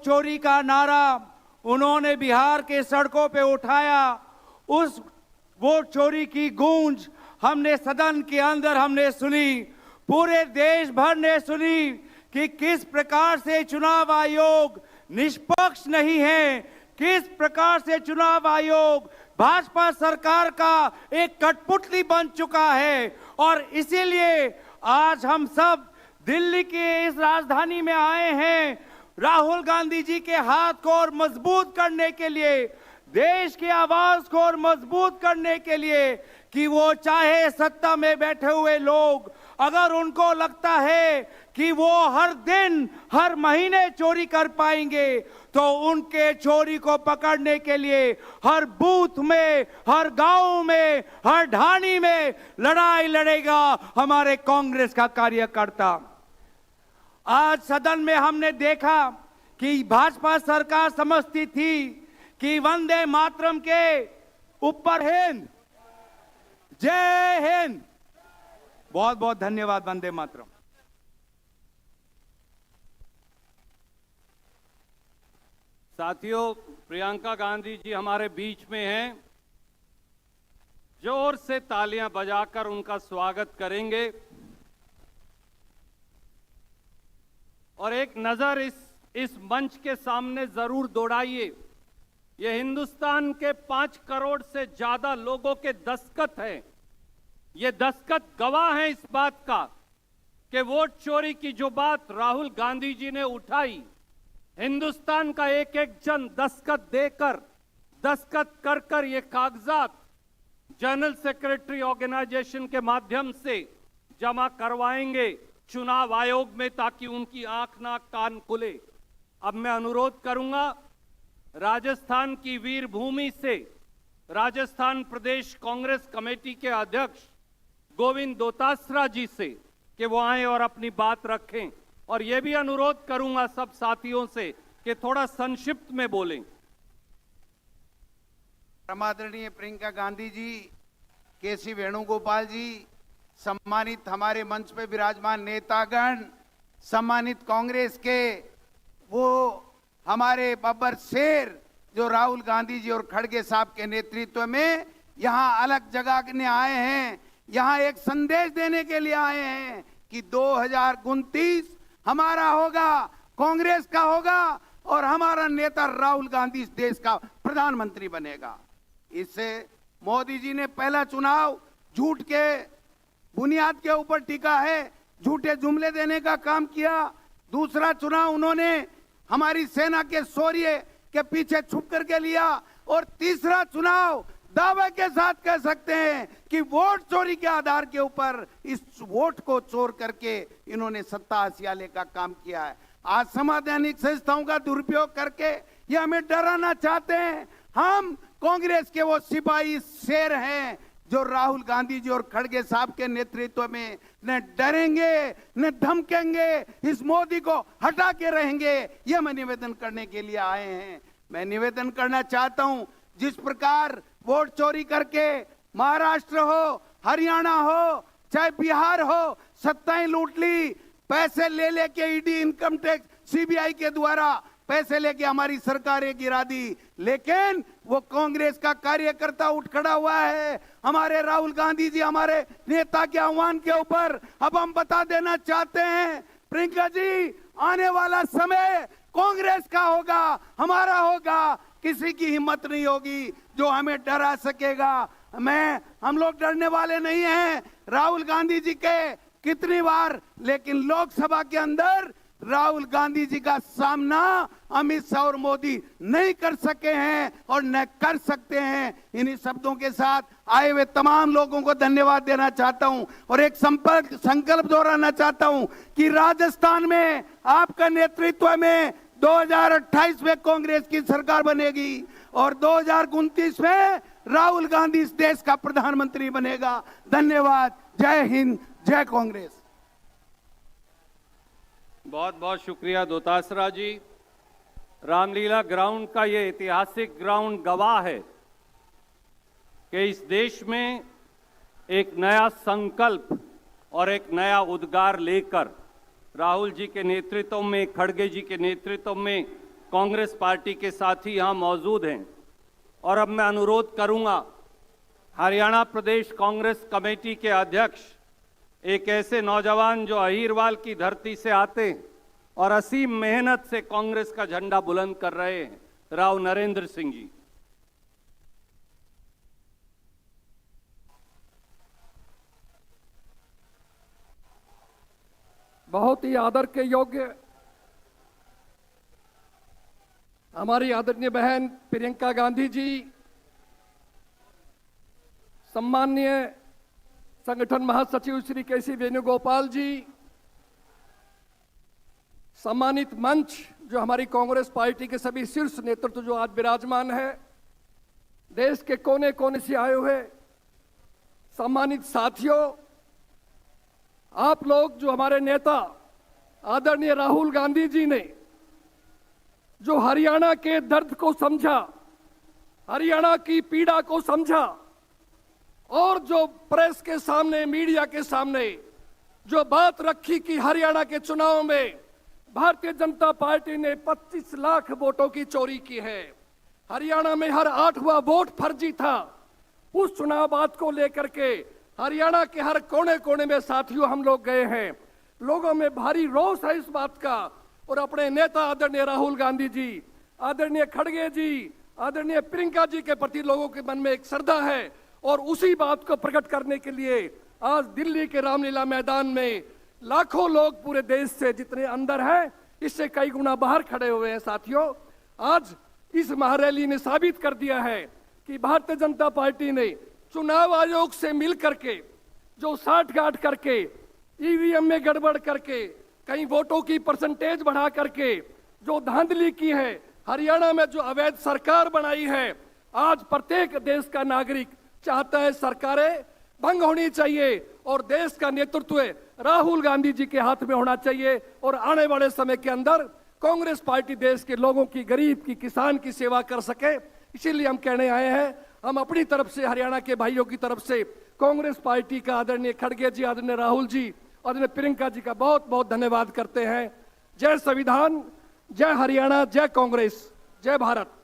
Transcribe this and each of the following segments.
चोरी का नारा उन्होंने बिहार के सड़कों पे उठाया, उस वोट चोरी की गूंज हमने सदन के अंदर हमने सुनी, पूरे देश भर ने सुनी कि किस प्रकार से चुनाव आयोग निष्पक्ष नहीं है, किस प्रकार से चुनाव आयोग भाजपा सरकार का एक कठपुतली बन चुका है। और इसीलिए आज हम सब दिल्ली के इस राजधानी में आए हैं राहुल गांधी जी के हाथ को और मजबूत करने के लिए, देश की आवाज को और मजबूत करने के लिए कि वो चाहे सत्ता में बैठे हुए लोग अगर उनको लगता है कि वो हर दिन हर महीने चोरी कर पाएंगे तो उनके चोरी को पकड़ने के लिए हर बूथ में, हर गांव में, हर ढाणी में लड़ाई लड़ेगा हमारे कांग्रेस का कार्यकर्ता। आज सदन में हमने देखा कि भाजपा सरकार समझती थी कि वंदे मातरम के ऊपर हिंद, जय हिंद, बहुत बहुत धन्यवाद वंदे मातरम। साथियों, प्रियंका गांधी जी हमारे बीच में हैं। जोर से तालियां बजाकर उनका स्वागत करेंगे। और एक नजर इस मंच के सामने जरूर दौड़ाइए। ये हिंदुस्तान के 5 करोड़ से ज्यादा लोगों के दस्तखत हैं। ये दस्तखत गवाह हैं इस बात का कि वोट चोरी की जो बात राहुल गांधी जी ने उठाई, हिंदुस्तान का एक एक जन दस्तखत देकर, दस्तखत कर कर ये कागजात जनरल सेक्रेटरी ऑर्गेनाइजेशन के माध्यम से जमा करवाएंगे चुनाव आयोग में, ताकि उनकी आंख नाक कान खुले। अब मैं अनुरोध करूंगा राजस्थान की वीर भूमि से राजस्थान प्रदेश कांग्रेस कमेटी के अध्यक्ष गोविंद दोतासरा जी से कि वो आए और अपनी बात रखें। और यह भी अनुरोध करूंगा सब साथियों से कि थोड़ा संक्षिप्त में बोलें। आदरणीय प्रियंका गांधी जी, केसी वेणुगोपाल जी, सम्मानित हमारे मंच पे विराजमान नेतागण, सम्मानित कांग्रेस के वो हमारे बब्बर शेर जो राहुल गांधी जी और खड़गे साहब के नेतृत्व में यहाँ अलग जगह आए हैं, यहाँ एक संदेश देने के लिए आए हैं कि 2029 हमारा होगा, कांग्रेस का होगा और हमारा नेता राहुल गांधी इस देश का प्रधानमंत्री बनेगा। इससे मोदी जी ने पहला चुनाव झूठ के बुनियाद के ऊपर टिका है, झूठे जुमले देने का काम किया। दूसरा चुनाव उन्होंने हमारी सेना के शौर्य के पीछे छुप करके लिया। और तीसरा चुनाव दावे के साथ कह सकते हैं कि वोट चोरी के आधार के ऊपर इस वोट को चोर करके इन्होंने सत्ता हासिल का काम किया है। आज संवैधानिक संस्थाओं का दुरुपयोग करके ये हमें डराना चाहते हैं। हम कांग्रेस के वो सिपाही शेर हैं जो राहुल गांधी जी और खड़गे साहब के नेतृत्व में न डरेंगे न धमकेंगे, इस मोदी को हटा के रहेंगे। ये मैं निवेदन करने के लिए आए हैं। मैं निवेदन करना चाहता हूं, जिस प्रकार वोट चोरी करके महाराष्ट्र हो, हरियाणा हो, चाहे बिहार हो, सत्ताएं लूट ली, पैसे ले लेके ईडी, इनकम टैक्स, सीबीआई के द्वारा पैसे लेके हमारी सरकारें गिरा दी, लेकिन वो कांग्रेस का कार्यकर्ता उठ खड़ा हुआ है हमारे राहुल गांधी जी, हमारे नेता के आह्वान के ऊपर। अब हम बता देना चाहते हैं प्रियंका जी, आने वाला समय कांग्रेस का होगा, हमारा होगा। किसी की हिम्मत नहीं होगी जो हमें डरा सकेगा। हम लोग डरने वाले नहीं हैं राहुल गांधी जी के कितनी बार, लेकिन लोकसभा के अंदर राहुल गांधी जी का सामना अमित शाह और मोदी नहीं कर सके हैं और न कर सकते हैं। इन्हीं शब्दों के साथ आए हुए तमाम लोगों को धन्यवाद देना चाहता हूं और एक संकल्प दोहराना चाहता हूं कि राजस्थान में आपका नेतृत्व में 2028 में कांग्रेस की सरकार बनेगी और 2029 में राहुल गांधी इस देश का प्रधानमंत्री बनेगा। धन्यवाद। जय हिंद, जय कांग्रेस। बहुत बहुत शुक्रिया दोतासरा जी। रामलीला ग्राउंड का ये ऐतिहासिक ग्राउंड गवाह है कि इस देश में एक नया संकल्प और एक नया उद्गार लेकर राहुल जी के नेतृत्व में, खड़गे जी के नेतृत्व में कांग्रेस पार्टी के साथी यहाँ मौजूद हैं और अब मैं अनुरोध करूंगा हरियाणा प्रदेश कांग्रेस कमेटी के अध्यक्ष, एक ऐसे नौजवान जो अहीरवाल की धरती से आते हैं और असीम मेहनत से कांग्रेस का झंडा बुलंद कर रहे हैं, राव नरेंद्र सिंह जी। बहुत ही आदर के योग्य हमारी आदरणीय बहन प्रियंका गांधी जी, सम्माननीय संगठन महासचिव श्री केसी वेणुगोपाल जी, सम्मानित मंच जो हमारी कांग्रेस पार्टी के सभी शीर्ष नेतृत्व जो आज विराजमान है, देश के कोने कोने से आए हुए सम्मानित साथियों, आप लोग जो हमारे नेता आदरणीय राहुल गांधी जी ने जो हरियाणा के दर्द को समझा, हरियाणा की पीड़ा को समझा और जो प्रेस के सामने, मीडिया के सामने जो बात रखी कि हरियाणा के चुनाव में भारतीय जनता पार्टी ने 25 लाख वोटों की चोरी की है, हरियाणा में हर 8वां वोट फर्जी था, उस चुनाव बात को लेकर के हरियाणा के हर कोने कोने में साथियों हम लोग गए हैं। लोगों में भारी रोष है इस बात का और अपने नेता आदरणीय राहुल गांधी जी, आदरणीय खड़गे जी, आदरणीय प्रियंका जी के प्रति लोगों के मन में एक श्रद्धा है और उसी बात को प्रकट करने के लिए आज दिल्ली के रामलीला मैदान में लाखों लोग पूरे देश से जितने अंदर हैं इससे कई गुना बाहर खड़े हुए हैं। साथियों, आज इस महारैली ने साबित कर दिया है कि भारतीय जनता पार्टी ने चुनाव आयोग से मिल करके जो साठगांठ करके, ईवीएम में गड़बड़ करके, कई वोटों की परसेंटेज बढ़ा करके जो धांधली की है, हरियाणा में जो अवैध सरकार बनाई है, आज प्रत्येक देश का नागरिक चाहता है सरकारें भंग होनी चाहिए और देश का नेतृत्व राहुल गांधी जी के हाथ में होना चाहिए और आने वाले समय के अंदर कांग्रेस पार्टी देश के लोगों की, गरीब की, किसान की सेवा कर सके। इसीलिए हम कहने आए हैं, हम अपनी तरफ से, हरियाणा के भाइयों की तरफ से कांग्रेस पार्टी का आदरणीय खड़गे जी, आदरणीय राहुल जी, आदरणीय प्रियंका जी का बहुत बहुत धन्यवाद करते हैं। जय संविधान, जय हरियाणा, जय कांग्रेस, जय भारत।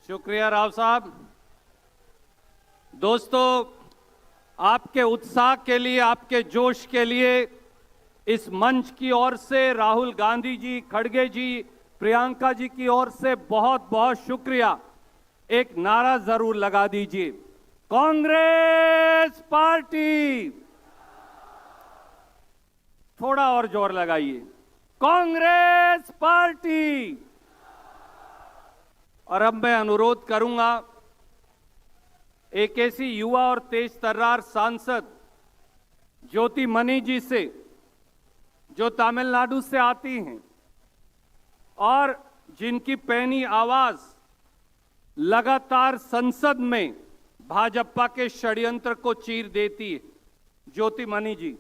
शुक्रिया राव साहब। दोस्तों, आपके उत्साह के लिए, आपके जोश के लिए इस मंच की ओर से राहुल गांधी जी, खड़गे जी, प्रियंका जी की ओर से बहुत बहुत शुक्रिया। एक नारा जरूर लगा दीजिए, कांग्रेस पार्टी। थोड़ा और जोर लगाइए, कांग्रेस पार्टी। और अब मैं अनुरोध करूंगा एक ऐसी युवा और तेज तर्रार सांसद ज्योति मनी जी से, जो तमिलनाडु से आती हैं और जिनकी पैनी आवाज लगातार संसद में भाजपा के षड्यंत्र को चीर देती है। Jyoti Mani ji.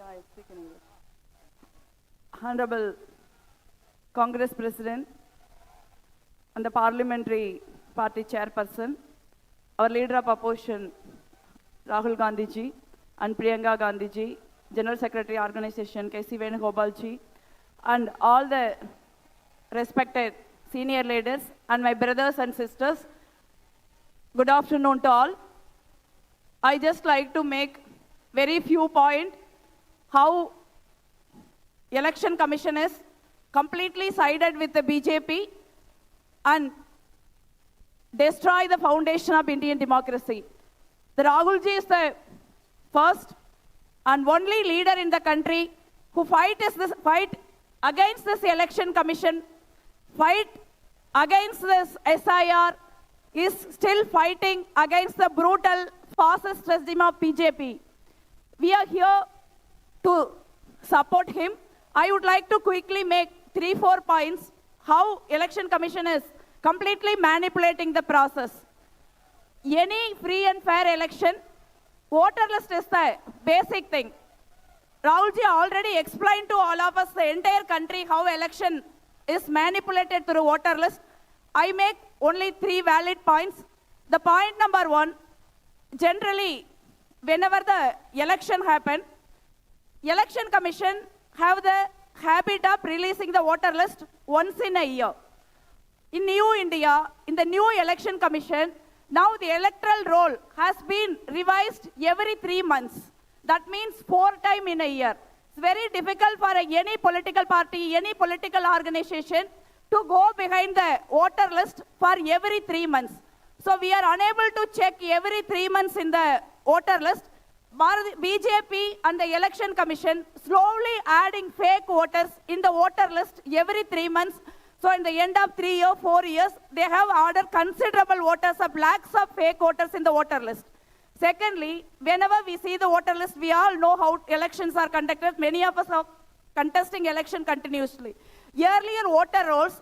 I speak in English. Honorable Congress President and the Parliamentary Party Chairperson, our Leader of Opposition, Rahul Gandhi ji, and Priyanka Gandhi ji, General Secretary Organization, K.C. Venugopal ji, and all the respected senior leaders, and my brothers and sisters, good afternoon to all. I just like to make very few points how Election Commission is completely sided with the BJP and destroy the foundation of Indian democracy. The Rahul ji is the first and only leader in the country who fight against this Election Commission, fight against this SIR, is still fighting against the brutal fascist regime of BJP. We are here to support him. I would like to quickly make 3-4 points how Election Commission is completely manipulating the process. Any free and fair election, voter list is the basic thing. Rahul ji already explained to all of us, the entire country, how election is manipulated through voter list. I make only 3 valid points. The point number 1, generally, whenever the election happen, Election Commission have the habit of releasing the voter list once in a year. In New India, in the new Election Commission, now the electoral roll has been revised every 3 months. That means 4 times in a year. It's very difficult for any political party, any political organization to go behind the voter list for every 3 months. So we are unable to check every 3 months in the voter list. BJP and the Election Commission slowly adding fake voters in the voter list every 3 months. So in the end of 3 or 4 years, they have ordered considerable voters of lakhs of fake voters in the voter list. Secondly, whenever we see the voter list, we all know how elections are conducted. Many of us are contesting election continuously. Earlier voter rolls,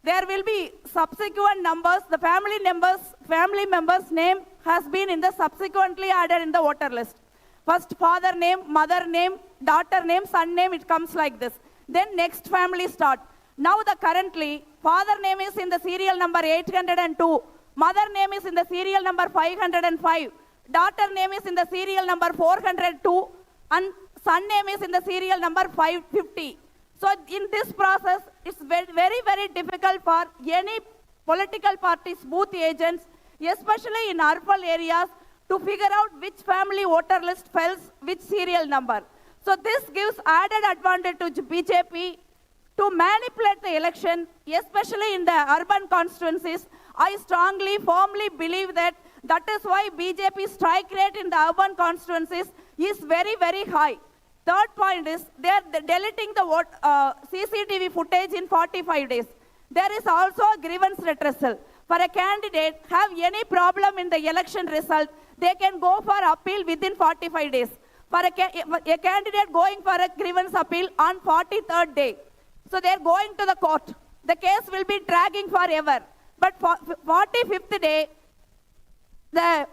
there will be subsequent numbers. The family members' name has been in the subsequently added in the voter list. First father name, mother name, daughter name, son name, it comes like this. Then next family start. Now the currently, father name is in the serial number 802, mother name is in the serial number 505, daughter name is in the serial number 402, and son name is in the serial number 550. So in this process, it's very, very difficult for any political parties, booth agents, especially in urban areas, to figure out which family voter list fills which serial number. So this gives added advantage to BJP to manipulate the election, especially in the urban constituencies. I strongly, firmly believe that is why BJP strike rate in the urban constituencies is very, very high. Third point is they are deleting the CCTV footage in 45 days. There is also a grievance redressal. For a candidate have any problem in the election result, they can go for appeal within 45 days. For a candidate going for a grievance appeal on 43rd day. So they are going to the court. The case will be dragging forever. But for 45th day, the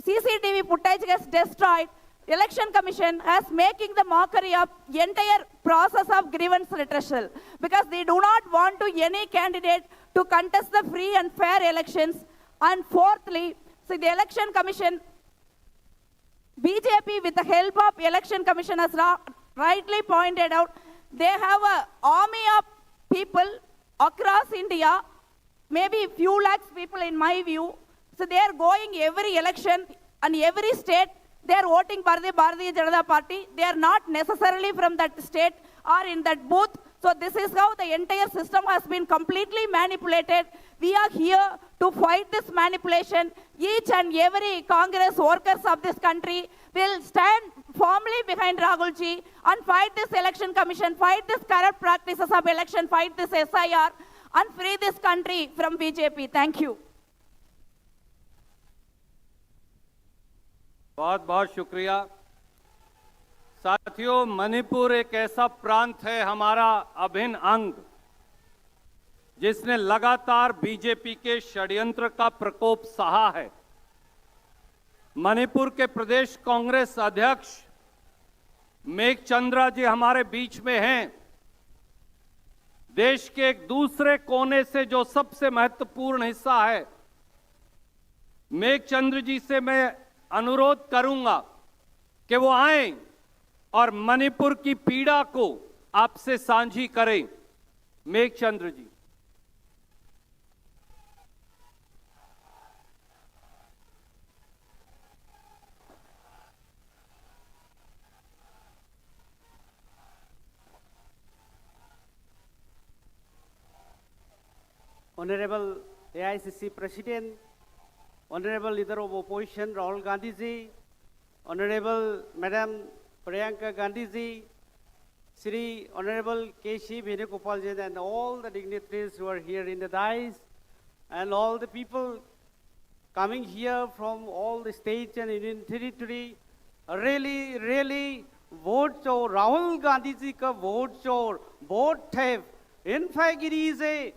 CCTV footage gets destroyed. Election Commission has making the mockery of entire process of grievance redressal because they do not want to any candidate to contest the free and fair elections. And fourthly, so the Election Commission, BJP with the help of Election Commission has rightly pointed out, they have an army of people across India, maybe few lakhs people in my view. So they are going every election and every state, they are voting for the Bharatiya Janata Party. They are not necessarily from that state or in that booth. So this is how the entire system has been completely manipulated. We are here to fight this manipulation. Each and every Congress workers of this country will stand firmly behind Rahulji and fight this Election Commission, fight this corrupt practices of election, fight this SIR and free this country from BJP. Thank you. बहुत बहुत शुक्रिया। साथियों, मणिपुर एक ऐसा प्रांत है, हमारा अभिन्न अंग, जिसने लगातार बीजेपी के षड्यंत्र का प्रकोप सहा है। मणिपुर के प्रदेश कांग्रेस अध्यक्ष मेघचंद्रा जी हमारे बीच में हैं। देश के एक दूसरे कोने से जो सबसे महत्वपूर्ण हिस्सा है, मेघचंद्र जी से मैं अनुरोध करूंगा कि वो आएं और मणिपुर की पीड़ा को आपसे साझी करें। मेघचंद्र जी। Honorable AICC President, Honorable Leader of Opposition Rahul Gandhi ji, Honorable Madam Priyanka Gandhi ji, Sri Honorable K.C. Venugopal ji, and all the dignitaries who are here in the dais, and all the people coming here from all the states and Indian territory, really vote चोर, Rahul Gandhi ji ka vote चोर, vote theft. In fact, it is a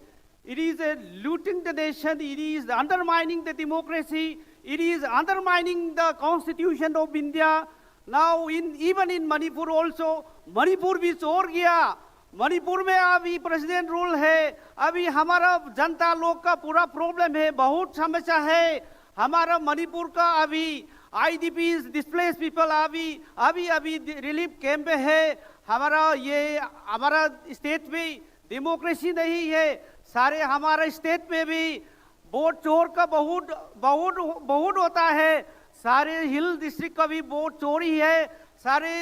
looting the nation, it is undermining the democracy, it is undermining the constitution of India. Now even in Manipur also, Manipur भी चोर गया, मणिपुर में अभी president rule है, अभी हमारा जनता लोग का पूरा प्रॉब्लम है, बहुत समस्या है। हमारा मणिपुर का अभी आईडीपी डिस्प्लेस पीपल अभी रिलीफ कैंप में है। हमारा स्टेट में डेमोक्रेसी नहीं है। सारे हमारा स्टेट में भी वोट चोर का बहुत होता है। सारे हिल डिस्ट्रिक्ट का भी वोट चोरी है, सारे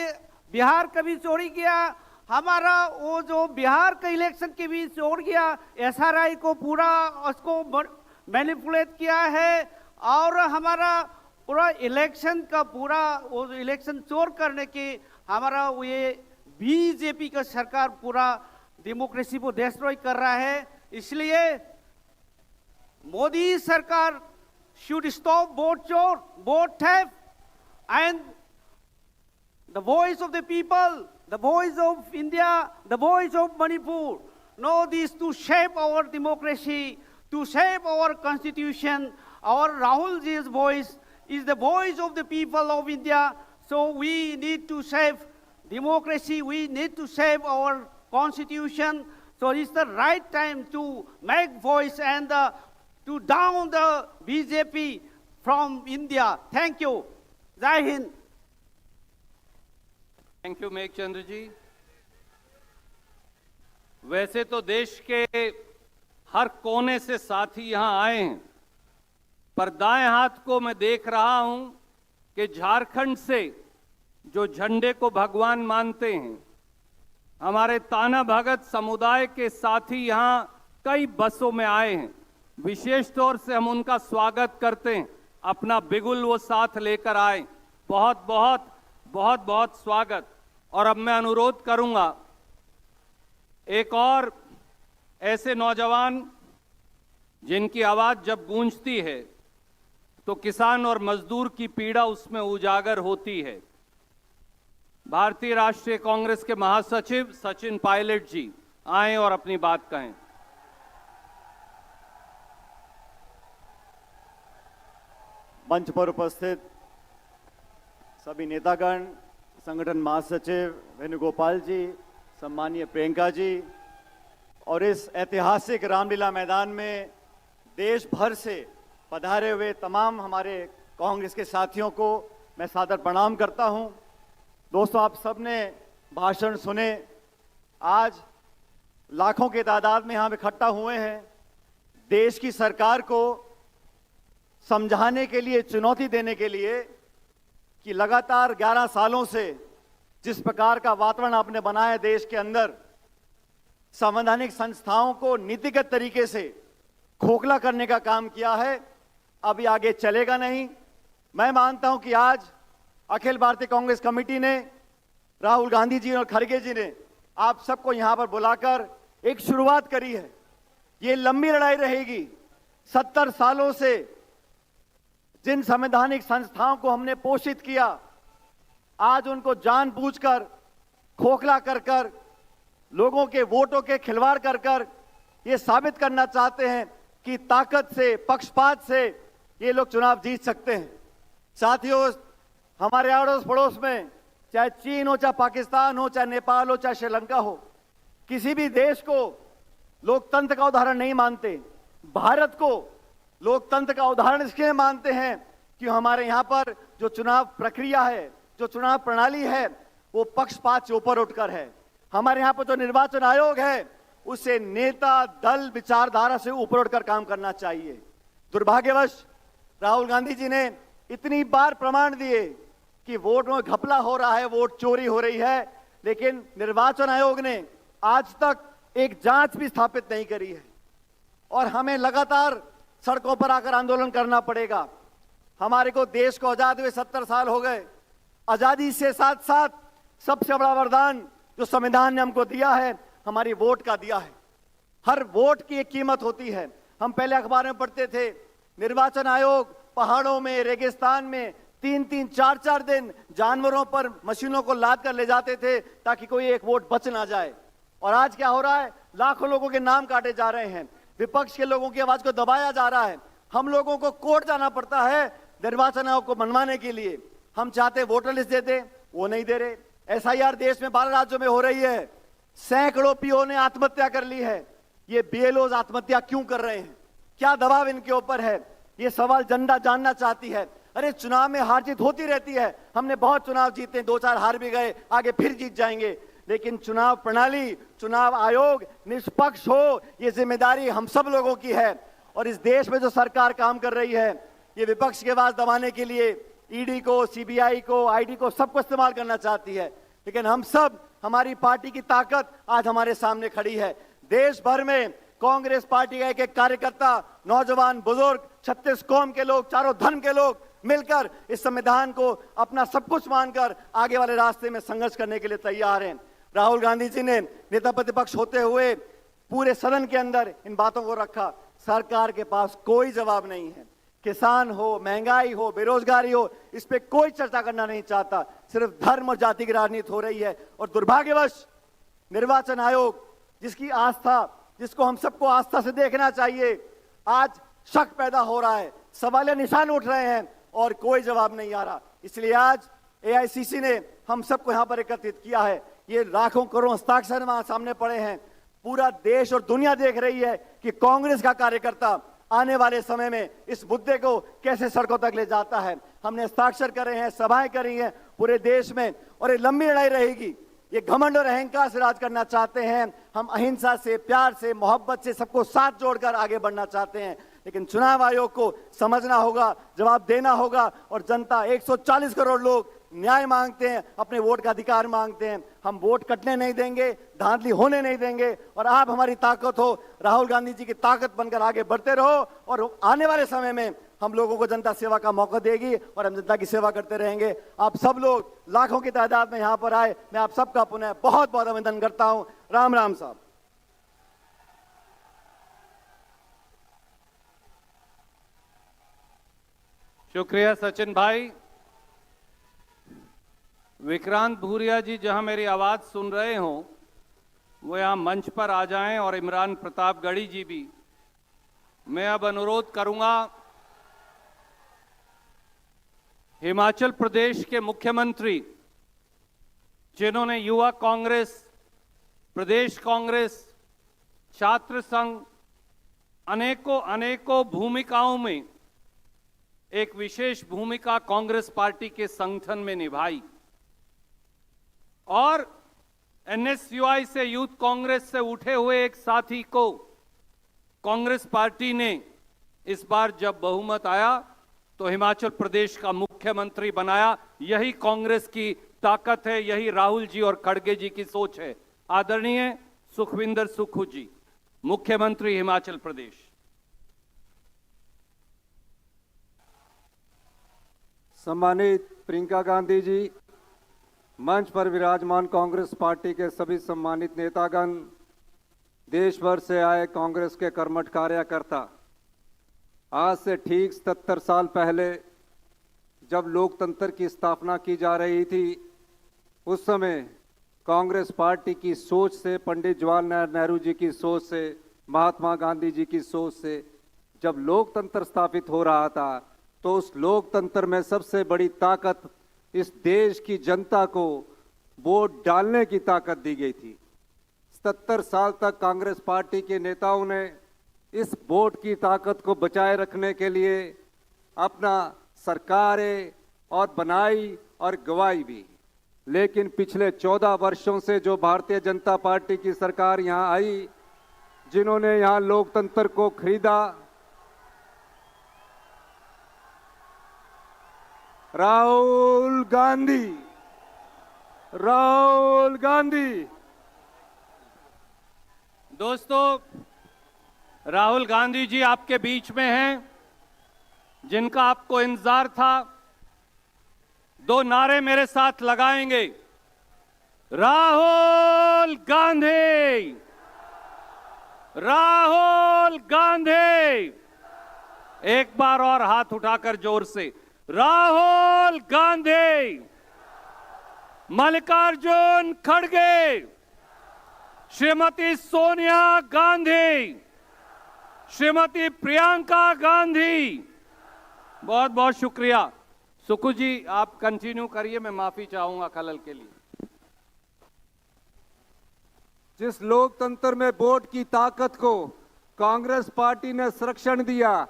बिहार का भी चोरी किया। हमारा वो जो बिहार का इलेक्शन के भी चोर किया, एसआरआई को पूरा उसको मैनिपुलेट किया है और हमारा पूरा इलेक्शन का पूरा वो इलेक्शन चोर करने के हमारा ये बीजेपी का सरकार पूरा डेमोक्रेसी को डिस्ट्रॉय कर रहा है। इसलिए मोदी सरकार should stop vote chore, vote theft, and the voice of the people, the voice of India, the voice of Manipur, know this to shape our democracy, to shape our constitution. Our Rahul ji's voice is the voice of the people of India. So we need to save democracy, we need to save our constitution. So it's the right time to make voice and to down the BJP from India. Thank you. Jai Hind. Thank you मेघ चंद्र जी। वैसे तो देश के हर कोने से साथी यहां आए हैं, पर दाएं हाथ को मैं देख रहा हूं कि झारखंड से जो झंडे को भगवान मानते हैं, हमारे ताना भगत समुदाय के साथी यहां कई बसों में आए हैं। विशेष तौर से हम उनका स्वागत करते हैं, अपना बिगुल वो साथ लेकर आए। बहुत बहुत बहुत बहुत स्वागत। और अब मैं अनुरोध करूंगा एक और ऐसे नौजवान जिनकी आवाज जब गूंजती है तो किसान और मजदूर की पीड़ा उसमें उजागर होती है। भारतीय राष्ट्रीय कांग्रेस के महासचिव सचिन पायलट जी आए और अपनी बात कहें। मंच पर उपस्थित सभी नेतागण, संगठन महासचिव वेणुगोपाल जी, सम्मानीय प्रियंका जी और इस ऐतिहासिक रामलीला मैदान में देश भर से पधारे हुए तमाम हमारे कांग्रेस के साथियों को मैं सादर प्रणाम करता हूं। दोस्तों, आप सबने भाषण सुने। आज लाखों की तादाद में यहां इकट्ठा हुए हैं देश की सरकार को समझाने के लिए, चुनौती देने के लिए कि लगातार 11 सालों से जिस प्रकार का वातावरण आपने बनाया देश के अंदर, संवैधानिक संस्थाओं को नीतिगत तरीके से खोखला करने का काम किया है, अभी आगे चलेगा नहीं। मैं मानता हूं कि आज अखिल भारतीय कांग्रेस कमेटी ने, राहुल गांधी जी और खड़गे जी ने आप सबको यहां पर बुलाकर एक शुरुआत करी है। ये लंबी लड़ाई रहेगी। 70 सालों से जिन संवैधानिक संस्थाओं को हमने पोषित किया, आज उनको जानबूझकर खोखला कर लोगों के वोटों के खिलवाड़ कर ये साबित करना चाहते हैं कि ताकत से, पक्षपात से ये लोग चुनाव जीत सकते हैं। साथियों, हमारे अड़ोस पड़ोस में चाहे चीन हो, चाहे पाकिस्तान हो, चाहे नेपाल हो, चाहे श्रीलंका हो, किसी भी देश को लोकतंत्र का उदाहरण नहीं मानते। भारत को लोकतंत्र का उदाहरण इसलिए मानते हैं कि हमारे यहाँ पर जो चुनाव प्रक्रिया है, जो चुनाव प्रणाली है, वो पक्षपात से ऊपर उठकर है। हमारे यहाँ पर जो निर्वाचन आयोग है, उसे नेता, दल, विचारधारा से ऊपर उठकर काम करना चाहिए। दुर्भाग्यवश राहुल गांधी जी ने इतनी बार प्रमाण दिए कि वोट में घपला हो रहा है, वोट चोरी हो रही है, लेकिन निर्वाचन आयोग ने आज तक एक जांच भी स्थापित नहीं करी है। और हमें लगातार सड़कों पर आकर आंदोलन करना पड़ेगा। हमारे को देश को आजाद हुए 70 साल हो गए। आजादी से साथ साथ सबसे बड़ा वरदान जो संविधान ने हमको दिया है, हमारी वोट का दिया है। हर वोट की एक कीमत होती है। हम पहले अखबार में पढ़ते थे, निर्वाचन आयोग पहाड़ों में, रेगिस्तान में 3-3, 4-4 दिन जानवरों पर मशीनों को लाद कर ले जाते थे ताकि कोई एक वोट बच ना जाए। और आज क्या हो रहा है? लाखों लोगों के नाम काटे जा रहे हैं, विपक्ष के लोगों की आवाज को दबाया जा रहा है। हम लोगों को कोर्ट जाना पड़ता है निर्वाचन आयोग को मनवाने के लिए। हम चाहते वोटर लिस्ट देते, वो नहीं दे रहे। एसआईआर देश में 12 राज्यों में हो रही है, सैकड़ों पीओ ने आत्महत्या कर ली है। ये बीएलओज आत्महत्या क्यों कर रहे हैं? क्या दबाव इनके ऊपर है? ये सवाल जनता जानना चाहती है। अरे चुनाव में हार जीत होती रहती है, हमने बहुत चुनाव जीते, 2-4 हार भी गए, आगे फिर जीत जाएंगे, लेकिन चुनाव प्रणाली, चुनाव आयोग निष्पक्ष हो, ये जिम्मेदारी हम सब लोगों की है। और इस देश में जो सरकार काम कर रही है, ये विपक्ष की आवाज दबाने के लिए ईडी को, सीबीआई को, आईडी को, सबको इस्तेमाल करना चाहती है, लेकिन हम सब, हमारी पार्टी की ताकत आज हमारे सामने खड़ी है। देश भर में कांग्रेस पार्टी का एक कार्यकर्ता, नौजवान, बुजुर्ग, 36 कौम के लोग, चारों धर्म के लोग मिलकर इस संविधान को अपना सब कुछ मानकर आगे वाले रास्ते में संघर्ष करने के लिए तैयार हैं। राहुल गांधी जी ने नेता प्रतिपक्ष होते हुए पूरे सदन के अंदर इन बातों को रखा। सरकार के पास कोई जवाब नहीं है। किसान हो, महंगाई हो, बेरोजगारी हो, इस पे कोई चर्चा करना नहीं चाहता। सिर्फ धर्म और जाति की राजनीति हो रही है। और दुर्भाग्यवश निर्वाचन आयोग, जिसकी आस्था, जिसको हम सबको आस्था से देखना चाहिए, आज शक पैदा हो रहा है, सवालिया निशान उठ रहे हैं और कोई जवाब नहीं आ रहा। इसलिए आज एआईसीसी ने हम सबको यहां पर एकत्रित किया है। ये लाखों करोड़ हस्ताक्षर वहां सामने पड़े हैं। पूरा देश और दुनिया देख रही है कि कांग्रेस का कार्यकर्ता आने वाले समय में इस मुद्दे को कैसे सड़कों तक ले जाता है। हमने हस्ताक्षर करे हैं, सभाएं करी हैं पूरे देश में, और ये लंबी लड़ाई रहेगी। ये घमंड और अहंकार से राज करना चाहते हैं, हम अहिंसा से, प्यार से, मोहब्बत से सबको साथ जोड़कर आगे बढ़ना चाहते हैं। लेकिन चुनाव आयोग को समझना होगा, जवाब देना होगा। और जनता, 140 करोड़ लोग न्याय मांगते हैं, अपने वोट का अधिकार मांगते हैं। हम वोट कटने नहीं देंगे, धांधली होने नहीं देंगे। और आप हमारी ताकत हो, राहुल गांधी जी की ताकत बनकर आगे बढ़ते रहो। और आने वाले समय में हम लोगों को जनता सेवा का मौका देगी और हम जनता की सेवा करते रहेंगे। आप सब लोग लाखों की तादाद में यहाँ पर आए, मैं आप सबका पुनः बहुत बहुत अभिनंदन करता हूँ। राम राम साहब। शुक्रिया सचिन भाई। विक्रांत भूरिया जी जहां मेरी आवाज सुन रहे हो वो यहां मंच पर आ जाएं, और इमरान प्रतापगढ़ी जी भी। मैं अब अनुरोध करूंगा हिमाचल प्रदेश के मुख्यमंत्री, जिन्होंने युवा कांग्रेस, प्रदेश कांग्रेस, छात्र संघ, अनेकों भूमिकाओं में एक विशेष भूमिका कांग्रेस पार्टी के संगठन में निभाई, और एनएसयूआई से, यूथ कांग्रेस से उठे हुए एक साथी को कांग्रेस पार्टी ने इस बार जब बहुमत आया तो हिमाचल प्रदेश का मुख्यमंत्री बनाया। यही कांग्रेस की ताकत है, यही राहुल जी और खड़गे जी की सोच है। आदरणीय सुखविंदर सुक्खू जी, मुख्यमंत्री हिमाचल प्रदेश। सम्मानित प्रियंका गांधी जी, मंच पर विराजमान कांग्रेस पार्टी के सभी सम्मानित नेतागण, देश भर से आए कांग्रेस के कर्मठ कार्यकर्ता, आज से ठीक 77 साल पहले जब लोकतंत्र की स्थापना की जा रही थी, उस समय कांग्रेस पार्टी की सोच से, पंडित जवाहरलाल नेहरू जी की सोच से, महात्मा गांधी जी की सोच से जब लोकतंत्र स्थापित हो रहा था, तो उस लोकतंत्र में सबसे बड़ी ताकत इस देश की जनता को वोट डालने की ताकत दी गई थी। 77 साल तक कांग्रेस पार्टी के नेताओं ने इस वोट की ताकत को बचाए रखने के लिए अपना सरकारें और बनाई और गवाई भी। लेकिन पिछले 14 वर्षों से जो भारतीय जनता पार्टी की सरकार यहाँ आई, जिन्होंने यहाँ लोकतंत्र को खरीदा, राहुल गांधी। दोस्तों, राहुल गांधी जी आपके बीच में हैं, जिनका आपको इंतजार था। 2 नारे मेरे साथ लगाएंगे। राहुल गांधी, राहुल गांधी। एक बार और हाथ उठाकर जोर से, राहुल गांधी। मल्लिकार्जुन खड़गे, श्रीमती सोनिया गांधी, श्रीमती प्रियंका गांधी। बहुत बहुत शुक्रिया। सुखू जी, आप कंटिन्यू करिए, मैं माफी चाहूंगा खलल के लिए। जिस लोकतंत्र में वोट की ताकत को कांग्रेस पार्टी ने संरक्षण दिया,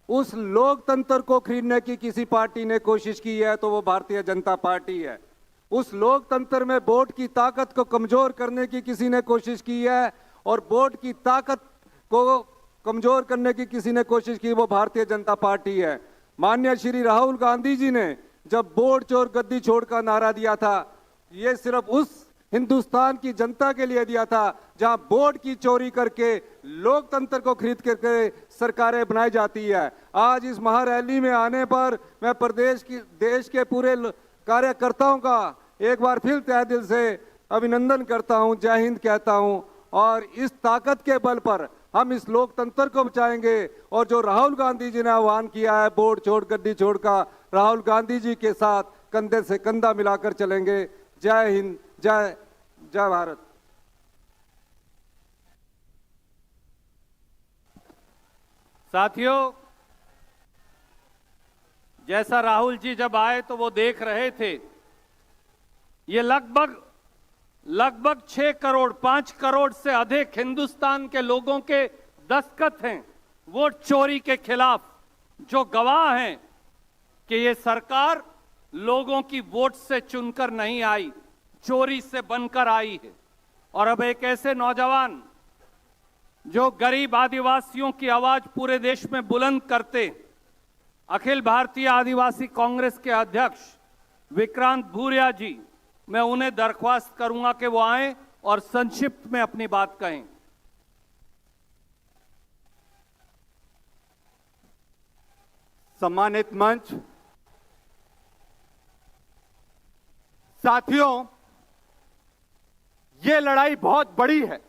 उस लोकतंत्र को खरीदने की किसी पार्टी ने कोशिश की है तो वो भारतीय जनता पार्टी है। उस लोकतंत्र में वोट की ताकत को कमजोर करने की किसी ने कोशिश की है और वोट की ताकत को कमजोर करने की किसी ने कोशिश की, वो भारतीय जनता पार्टी है। माननीय श्री राहुल गांधी जी ने जब वोट चोर गद्दी छोड़ का नारा दिया था, ये सिर्फ उस हिंदुस्तान की जनता के लिए दिया था जहां वोट की चोरी करके लोकतंत्र को खरीद करके सरकारें बनाई जाती है। आज इस महारैली में आने पर मैं देश के पूरे कार्यकर्ताओं का एक बार फिर तहे दिल से अभिनंदन करता हूं, जय हिंद कहता हूं। और इस ताकत के बल पर हम इस लोकतंत्र को बचाएंगे और जो राहुल गांधी जी ने आह्वान किया है वोट छोड़ गद्दी छोड़ का, राहुल गांधी जी के साथ कंधे से कंधा मिलाकर चलेंगे। जय हिंद, जय जय भारत। साथियों, जैसा राहुल जी जब आए तो वो देख रहे थे, ये लगभग 6 करोड़ 5 करोड़ से अधिक हिंदुस्तान के लोगों के दस्तखत हैं वोट चोरी के खिलाफ, जो गवाह हैं कि ये सरकार लोगों की वोट से चुनकर नहीं आई, चोरी से बनकर आई है। और अब एक ऐसे नौजवान जो गरीब आदिवासियों की आवाज पूरे देश में बुलंद करते, अखिल भारतीय आदिवासी कांग्रेस के अध्यक्ष विक्रांत भूरिया जी, मैं उन्हें दरख्वास्त करूंगा कि वो आएं और संक्षिप्त में अपनी बात कहें। सम्मानित मंच, साथियों, ये लड़ाई बहुत बड़ी है।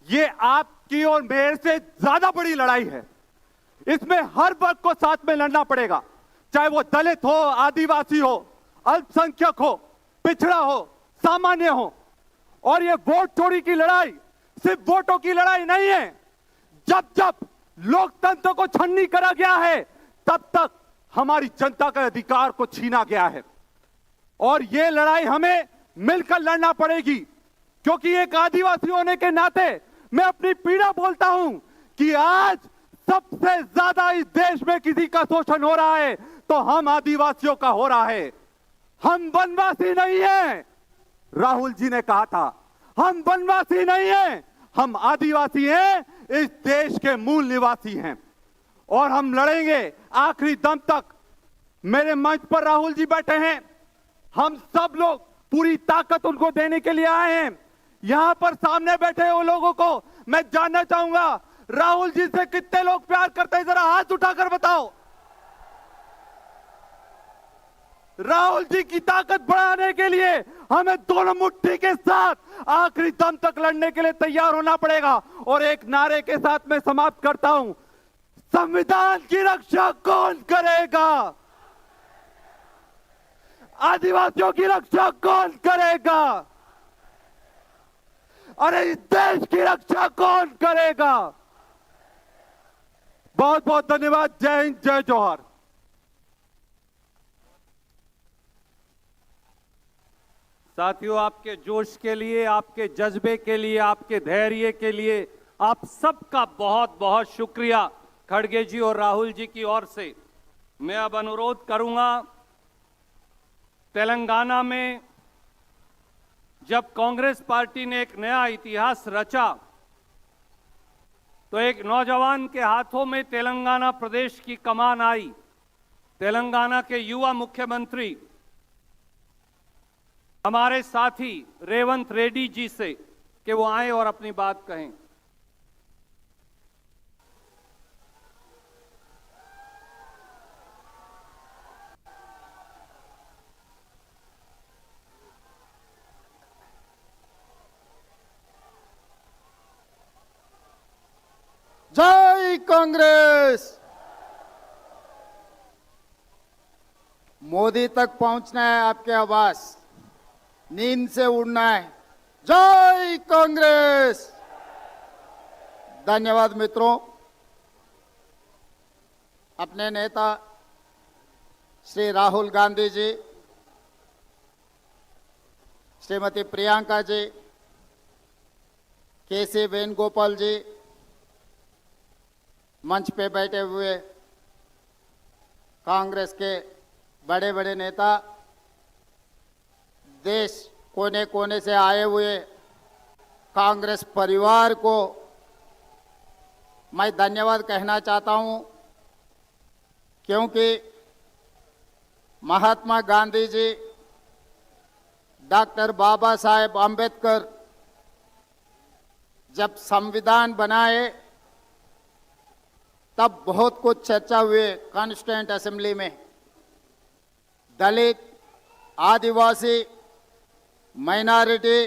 ये आपकी और मेरे से ज्यादा बड़ी लड़ाई है। इसमें हर वर्ग को साथ में लड़ना पड़ेगा, चाहे वो दलित हो, आदिवासी हो, अल्पसंख्यक हो, पिछड़ा हो, सामान्य हो। और ये वोट चोरी की लड़ाई सिर्फ वोटों की लड़ाई नहीं है। जब जब लोकतंत्र को छन्नी करा गया है, तब तक हमारी जनता के अधिकार को छीना गया है। और ये लड़ाई हमें मिलकर लड़ना पड़ेगी, क्योंकि एक आदिवासी होने के नाते मैं अपनी पीड़ा बोलता हूं कि आज सबसे ज्यादा इस देश में किसी का शोषण हो रहा है तो हम आदिवासियों का हो रहा है। हम वनवासी नहीं हैं, राहुल जी ने कहा था, हम वनवासी नहीं हैं, हम आदिवासी हैं, इस देश के मूल निवासी हैं। और हम लड़ेंगे आखिरी दम तक। मेरे मंच पर राहुल जी बैठे हैं, हम सब लोग पूरी ताकत उनको देने के लिए आए हैं। यहां पर सामने बैठे हुए लोगों को मैं जानना चाहूंगा, राहुल जी से कितने लोग प्यार करते हैं, जरा हाथ उठाकर बताओ। राहुल जी की ताकत बढ़ाने के लिए हमें दोनों मुट्ठी के साथ आखिरी दम तक लड़ने के लिए तैयार होना पड़ेगा। और एक नारे के साथ मैं समाप्त करता हूं, संविधान की रक्षा कौन करेगा? आदिवासियों की रक्षा कौन करेगा? अरे इस देश की रक्षा कौन करेगा? बहुत बहुत धन्यवाद। जय हिंद, जय जोहार। साथियों, आपके जोश के लिए, आपके जज्बे के लिए, आपके धैर्य के लिए आप सबका बहुत बहुत शुक्रिया खड़गे जी और राहुल जी की ओर से। मैं अब अनुरोध करूंगा, तेलंगाना में जब कांग्रेस पार्टी ने एक नया इतिहास रचा तो एक नौजवान के हाथों में तेलंगाना प्रदेश की कमान आई। तेलंगाना के युवा मुख्यमंत्री हमारे साथी रेवंत रेड्डी जी से कि वो आए और अपनी बात कहें। जय कांग्रेस। मोदी तक पहुंचना है आपके आवाज, नींद से उड़ना है। जय कांग्रेस। धन्यवाद मित्रों। अपने नेता श्री राहुल गांधी जी, श्रीमती प्रियंका जी, केसी वेणुगोपाल जी, मंच पे बैठे हुए कांग्रेस के बड़े बड़े नेता, देश कोने कोने से आए हुए कांग्रेस परिवार को मैं धन्यवाद कहना चाहता हूं, क्योंकि महात्मा गांधी जी, डॉक्टर बाबा साहेब आम्बेडकर जब संविधान बनाए तब बहुत कुछ चर्चा हुए कॉन्स्टिट्यूएंट असेंबली में। दलित, आदिवासी, माइनॉरिटी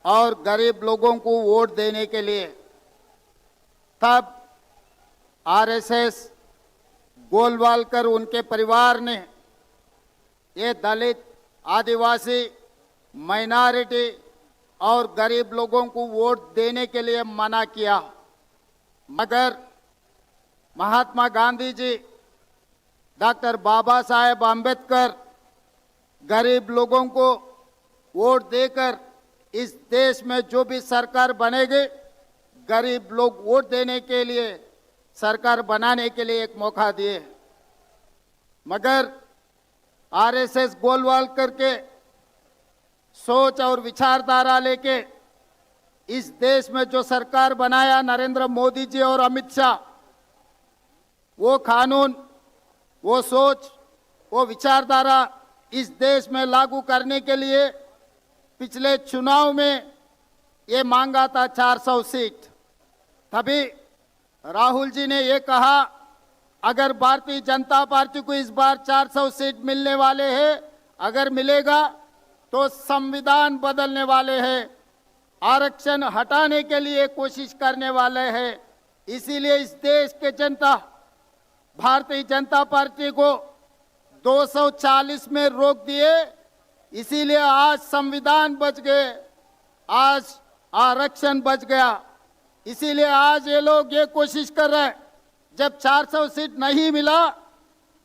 और गरीब लोगों को वोट देने के लिए तब आरएसएस, गोलवालकर उनके परिवार ने ये दलित, आदिवासी, माइनॉरिटी और गरीब लोगों को वोट देने के लिए मना किया। मगर महात्मा गांधी जी, डॉक्टर बाबा साहेब आम्बेडकर गरीब लोगों को वोट देकर इस देश में जो भी सरकार बनेगी, गरीब लोग वोट देने के लिए, सरकार बनाने के लिए एक मौका दिए। मगर आरएसएस गोलवालकर के सोच और विचारधारा लेके इस देश में जो सरकार बनाया नरेंद्र मोदी जी और अमित शाह, वो कानून, वो सोच, वो विचारधारा इस देश में लागू करने के लिए पिछले चुनाव में ये मांगा था 400 सीट। तभी राहुल जी ने ये कहा, अगर भारतीय जनता पार्टी को इस बार 400 सीट मिलने वाले हैं, अगर मिलेगा तो संविधान बदलने वाले हैं, आरक्षण हटाने के लिए कोशिश करने वाले हैं। इसीलिए इस देश के जनता भारतीय जनता पार्टी को 240 में रोक दिए। इसीलिए आज संविधान बच गए, आज आरक्षण बच गया। इसीलिए आज ये लोग ये कोशिश कर रहे हैं, जब 400 सीट नहीं मिला,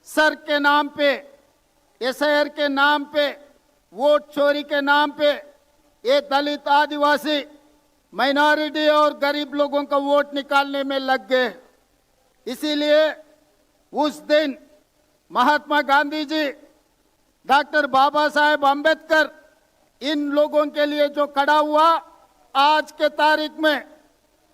सर के नाम पे, एसआईआर के नाम पे, वोट चोरी के नाम पे ये दलित, आदिवासी, माइनॉरिटी और गरीब लोगों का वोट निकालने में लग गए। इसीलिए उस दिन महात्मा गांधी जी, डॉक्टर बाबा साहेब आम्बेडकर, इन लोगों के लिए जो खड़ा हुआ, आज के तारीख में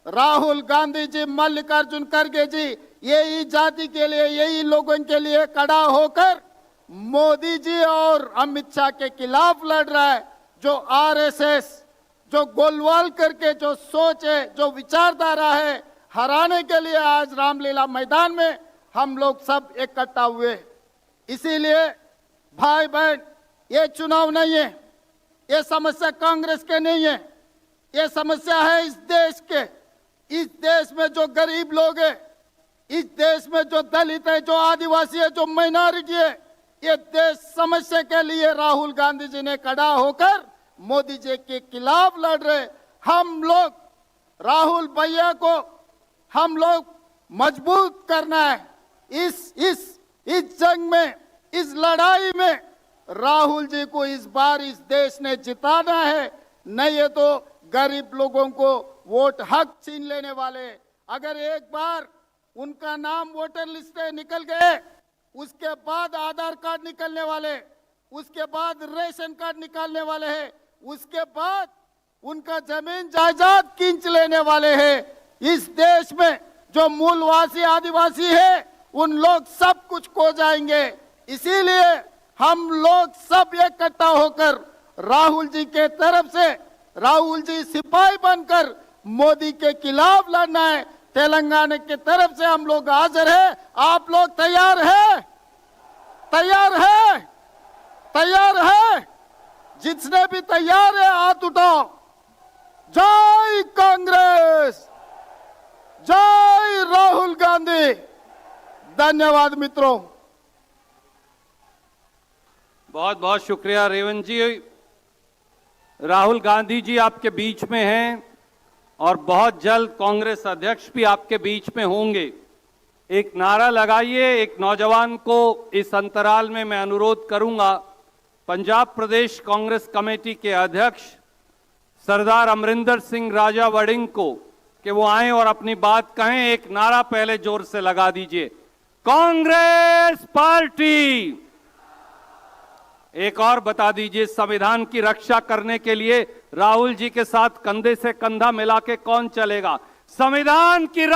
राहुल गांधी जी, मल्लिकार्जुन खड़गे जी, यही जाति के लिए, यही लोगों के लिए खड़ा होकर मोदी जी और अमित शाह के खिलाफ लड़ रहा है। जो आरएसएस, जो गोलवालकर के जो सोच है, जो विचारधारा है, हराने के लिए आज रामलीला मैदान में हम लोग सब इकट्ठा हुए। इसीलिए भाई बहन, ये चुनाव नहीं है, ये समस्या कांग्रेस के नहीं है, ये समस्या है इस देश के। इस देश में जो गरीब लोग हैं, इस देश में जो दलित है, जो आदिवासी है, जो माइनॉरिटी है, ये देश समस्या के लिए राहुल गांधी जी ने खड़ा होकर मोदी जी के खिलाफ लड़ रहे। हम लोग राहुल भैया को हम लोग मजबूत करना है। इस जंग में, इस लड़ाई में राहुल जी को इस बार इस देश ने जिताना है, नहीं तो गरीब लोगों को वोट हक छीन लेने वाले। अगर एक बार उनका नाम वोटर लिस्ट से निकल गए, उसके बाद आधार कार्ड निकलने वाले, उसके बाद रेशन कार्ड निकालने वाले हैं, उसके बाद उनका जमीन जायदाद खींच लेने वाले हैं। इस देश में जो मूलवासी आदिवासी है, उन लोग सब कुछ खो जाएंगे। इसीलिए हम लोग सब इकट्ठा होकर राहुल जी के तरफ से, राहुल जी सिपाही बनकर मोदी के खिलाफ लड़ना है। तेलंगाना की तरफ से हम लोग हाजिर हैं। आप लोग तैयार हैं? तैयार है? तैयार है? जिसने भी तैयार है हाथ उठाओ। जय कांग्रेस, जय राहुल गांधी। धन्यवाद मित्रों। बहुत बहुत शुक्रिया रेवंत जी। राहुल गांधी जी आपके बीच में हैं और बहुत जल्द कांग्रेस अध्यक्ष भी आपके बीच में होंगे। एक नारा लगाइए। एक नौजवान को इस अंतराल में मैं अनुरोध करूंगा, पंजाब प्रदेश कांग्रेस कमेटी के अध्यक्ष सरदार अमरिंदर सिंह राजा वड़िंग को कि वो आए और अपनी बात कहें। एक नारा पहले जोर से लगा दीजिए, कांग्रेस पार्टी। एक और बता दीजिए, संविधान की रक्षा करने के लिए राहुल जी के साथ कंधे से कंधा मिला के कौन चलेगा? संविधान की